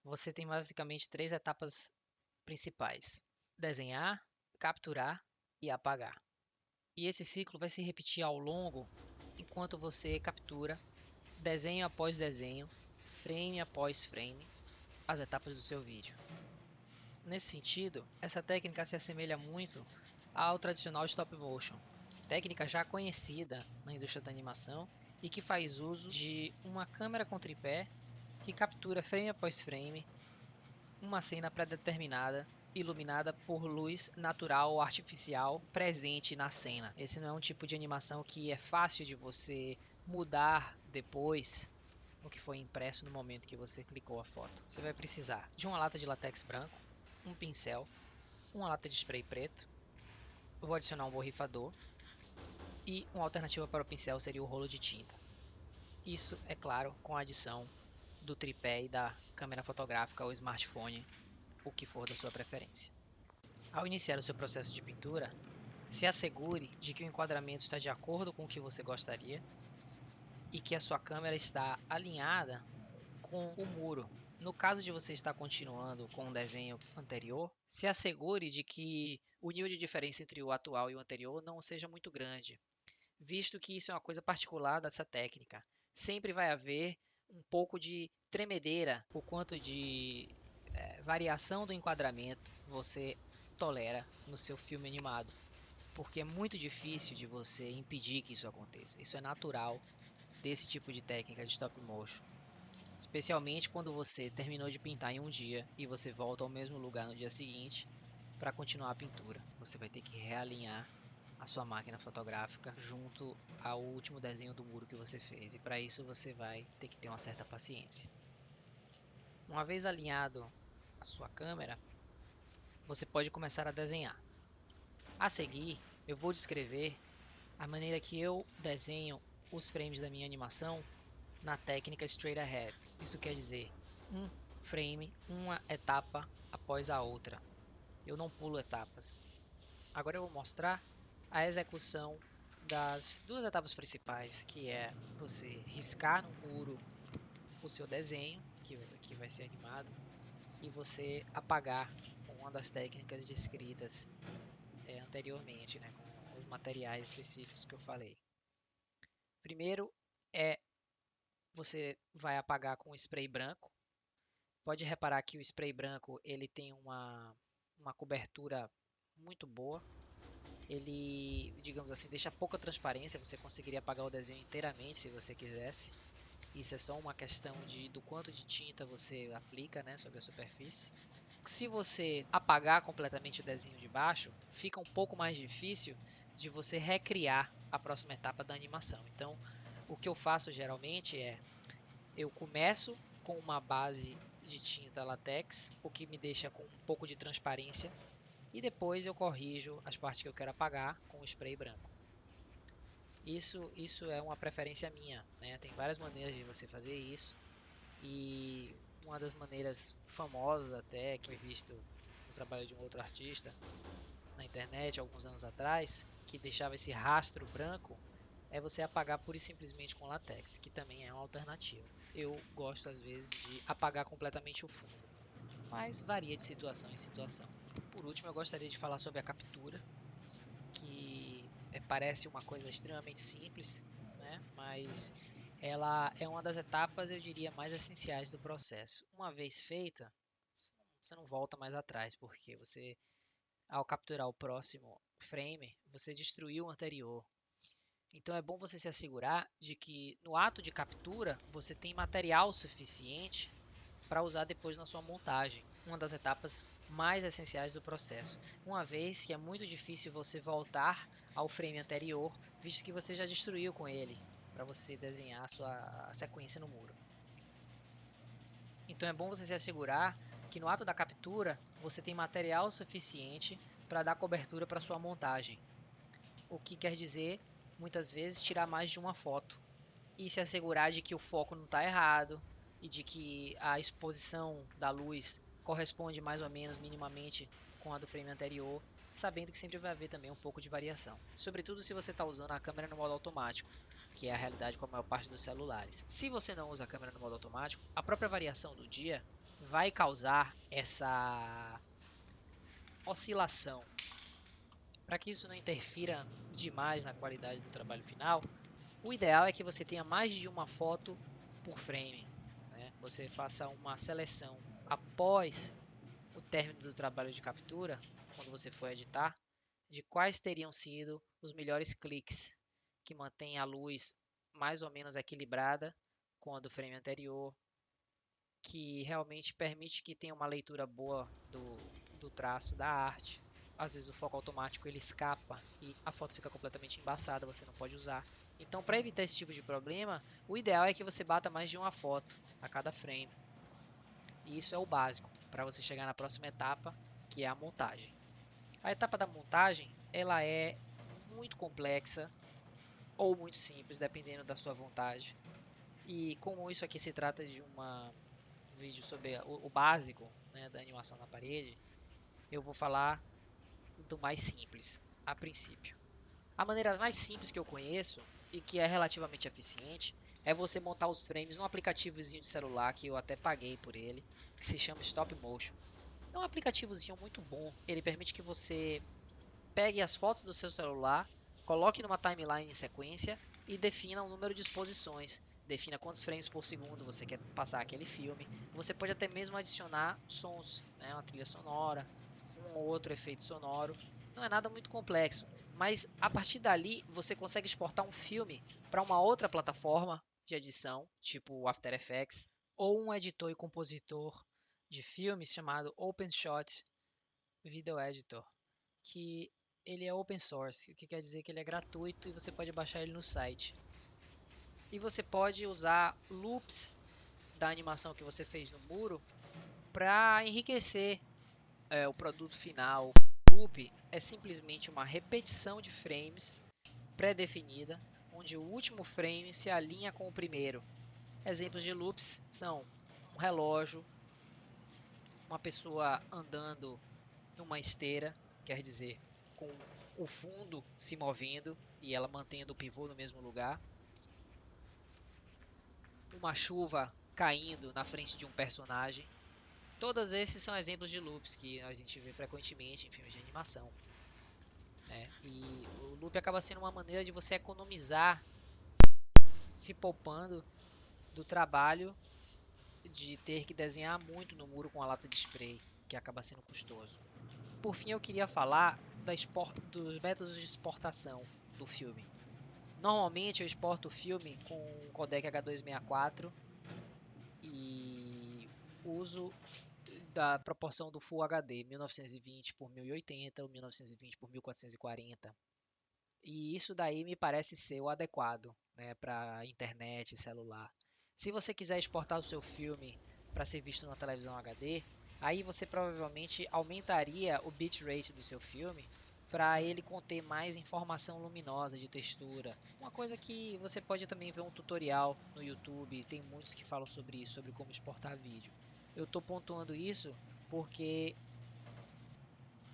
você tem basicamente 3 etapas principais: desenhar, capturar e apagar. E esse ciclo vai se repetir ao longo enquanto você captura, desenho após desenho, frame após frame, as etapas do seu vídeo. Nesse sentido, essa técnica se assemelha muito ao tradicional stop motion, técnica já conhecida na indústria da animação e que faz uso de uma câmera com tripé que captura frame após frame uma cena pré-determinada iluminada por luz natural ou artificial presente na cena. Esse não é um tipo de animação que é fácil de você mudar depois o que foi impresso no momento que você clicou a foto. Você vai precisar de uma lata de látex branco, um pincel, uma lata de spray preto. Eu vou adicionar um borrifador e uma alternativa para o pincel seria o rolo de tinta. Isso, é claro, com a adição do tripé e da câmera fotográfica ou smartphone, o que for da sua preferência. Ao iniciar o seu processo de pintura, se assegure de que o enquadramento está de acordo com o que você gostaria e que a sua câmera está alinhada com o muro. No caso de você estar continuando com um desenho anterior, se assegure de que o nível de diferença entre o atual e o anterior não seja muito grande, visto que isso é uma coisa particular dessa técnica. Sempre vai haver um pouco de tremedeira, o quanto de variação do enquadramento você tolera no seu filme animado, porque é muito difícil de você impedir que isso aconteça. Isso é natural desse tipo de técnica de stop motion, especialmente quando você terminou de pintar em um dia e você volta ao mesmo lugar no dia seguinte para continuar a pintura. Você vai ter que realinhar a sua máquina fotográfica junto ao último desenho do muro que você fez, e para isso você vai ter que ter uma certa paciência. Uma vez alinhado a sua câmera, você pode começar a desenhar. A seguir, eu vou descrever a maneira que eu desenho os frames da minha animação na técnica Straight Ahead. Isso quer dizer, um frame, uma etapa após a outra. Eu não pulo etapas. Agora eu vou mostrar a execução das duas etapas principais, que é você riscar no muro o seu desenho, que vai ser animado, e você apagar com uma das técnicas descritas anteriormente, né, com os materiais específicos que eu falei. Primeiro é você vai apagar com spray branco. Pode reparar que o spray branco ele tem uma cobertura muito boa. Ele, digamos assim, deixa pouca transparência. Você conseguiria apagar o desenho inteiramente se você quisesse. Isso é só uma questão do quanto de tinta você aplica, né, sobre a superfície. Se você apagar completamente o desenho de baixo, fica um pouco mais difícil de você recriar a próxima etapa da animação. Então, o que eu faço geralmente é, eu começo com uma base de tinta latex, o que me deixa com um pouco de transparência, e depois eu corrijo as partes que eu quero apagar com o spray branco. Isso é uma preferência minha, né? Tem várias maneiras de você fazer isso, e uma das maneiras famosas até, que foi visto no trabalho de um outro artista na internet alguns anos atrás, que deixava esse rastro branco, é você apagar pura e simplesmente com látex, que também é uma alternativa. Eu gosto às vezes de apagar completamente o fundo, mas varia de situação em situação. Por último, eu gostaria de falar sobre a captura, que parece uma coisa extremamente simples, né? Mas ela é uma das etapas, eu diria, mais essenciais do processo. Uma vez feita, você não volta mais atrás, porque você, ao capturar o próximo frame, você destruiu o anterior. Então é bom você se assegurar de que no ato de captura você tem material suficiente para usar depois na sua montagem, uma das etapas mais essenciais do processo, uma vez que é muito difícil você voltar ao frame anterior, visto que você já destruiu com ele, para você desenhar a sua sequência no muro. Então é bom você se assegurar que no ato da captura você tem material suficiente para dar cobertura para sua montagem, o que quer dizer, muitas vezes, tirar mais de uma foto e se assegurar de que o foco não está errado e de que a exposição da luz corresponde mais ou menos minimamente com a do frame anterior. sabendo que sempre vai haver também um pouco de variação, sobretudo se você está usando a câmera no modo automático, que é a realidade com a maior parte dos celulares. Se você não usa a câmera no modo automático, a própria variação do dia vai causar essa oscilação. Para que isso não interfira demais na qualidade do trabalho final, o ideal é que você tenha mais de uma foto por frame, né? Você faça uma seleção após o término do trabalho de captura, quando você for editar, de quais teriam sido os melhores cliques que mantém a luz mais ou menos equilibrada com a do frame anterior, que realmente permite que tenha uma leitura boa do traço da arte. Às vezes o foco automático ele escapa e a foto fica completamente embaçada, você não pode usar. Então, para evitar esse tipo de problema, o ideal é que você bata mais de uma foto a cada frame. E isso é o básico para você chegar na próxima etapa, que é a montagem. A etapa da montagem, ela é muito complexa ou muito simples, dependendo da sua vontade. E como isso aqui se trata de um vídeo sobre o básico, né, da animação na parede, eu vou falar do mais simples, a princípio. A maneira mais simples que eu conheço e que é relativamente eficiente é você montar os frames num aplicativozinho de celular que eu até paguei por ele, que se chama Stop Motion. É um aplicativozinho muito bom, ele permite que você pegue as fotos do seu celular, coloque numa timeline em sequência e defina um número de exposições. Defina quantos frames por segundo você quer passar aquele filme. Você pode até mesmo adicionar sons, né, uma trilha sonora, um ou outro efeito sonoro. Não é nada muito complexo, mas a partir dali você consegue exportar um filme para uma outra plataforma de edição, tipo o After Effects, ou um editor e compositor de filmes chamado OpenShot Video Editor, que ele é open source, o que quer dizer que ele é gratuito e você pode baixar ele no site. E você pode usar loops da animação que você fez no muro para enriquecer o produto final. O loop é simplesmente uma repetição de frames pré-definida, onde o último frame se alinha com o primeiro. Exemplos de loops são um relógio, uma pessoa andando numa esteira, quer dizer, com o fundo se movendo e ela mantendo o pivô no mesmo lugar, uma chuva caindo na frente de um personagem. Todos esses são exemplos de loops que a gente vê frequentemente em filmes de animação, né? E o loop acaba sendo uma maneira de você economizar, se poupando do trabalho de ter que desenhar muito no muro com a lata de spray, que acaba sendo custoso. Por fim, eu queria falar dos métodos de exportação do filme. Normalmente eu exporto o filme com um codec H264 e uso da proporção do Full HD, 1920 por 1080 ou 1920 por 1440. E isso daí me parece ser o adequado, né, para internet e celular. Se você quiser exportar o seu filme para ser visto na televisão HD, aí você provavelmente aumentaria o bitrate do seu filme para ele conter mais informação luminosa de textura. Uma coisa que você pode também ver um tutorial no YouTube, tem muitos que falam sobre isso, sobre como exportar vídeo. Eu estou pontuando isso porque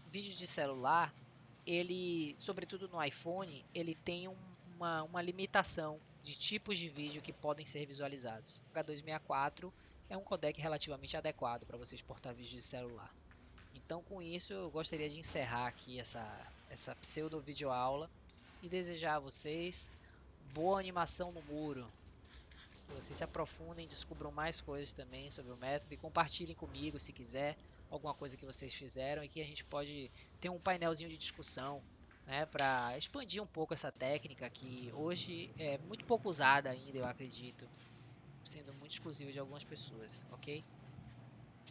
vídeos de celular, ele, sobretudo no iPhone, ele tem uma limitação de tipos de vídeo que podem ser visualizados. O H264 é um codec relativamente adequado para você exportar vídeos de celular. Então, com isso, eu gostaria de encerrar aqui essa pseudo videoaula e desejar a vocês boa animação no muro. Que vocês se aprofundem, descubram mais coisas também sobre o método e compartilhem comigo se quiser alguma coisa que vocês fizeram e que a gente pode ter um painelzinho de discussão, né, para expandir um pouco essa técnica que hoje é muito pouco usada ainda, eu acredito, sendo muito exclusiva de algumas pessoas, ok?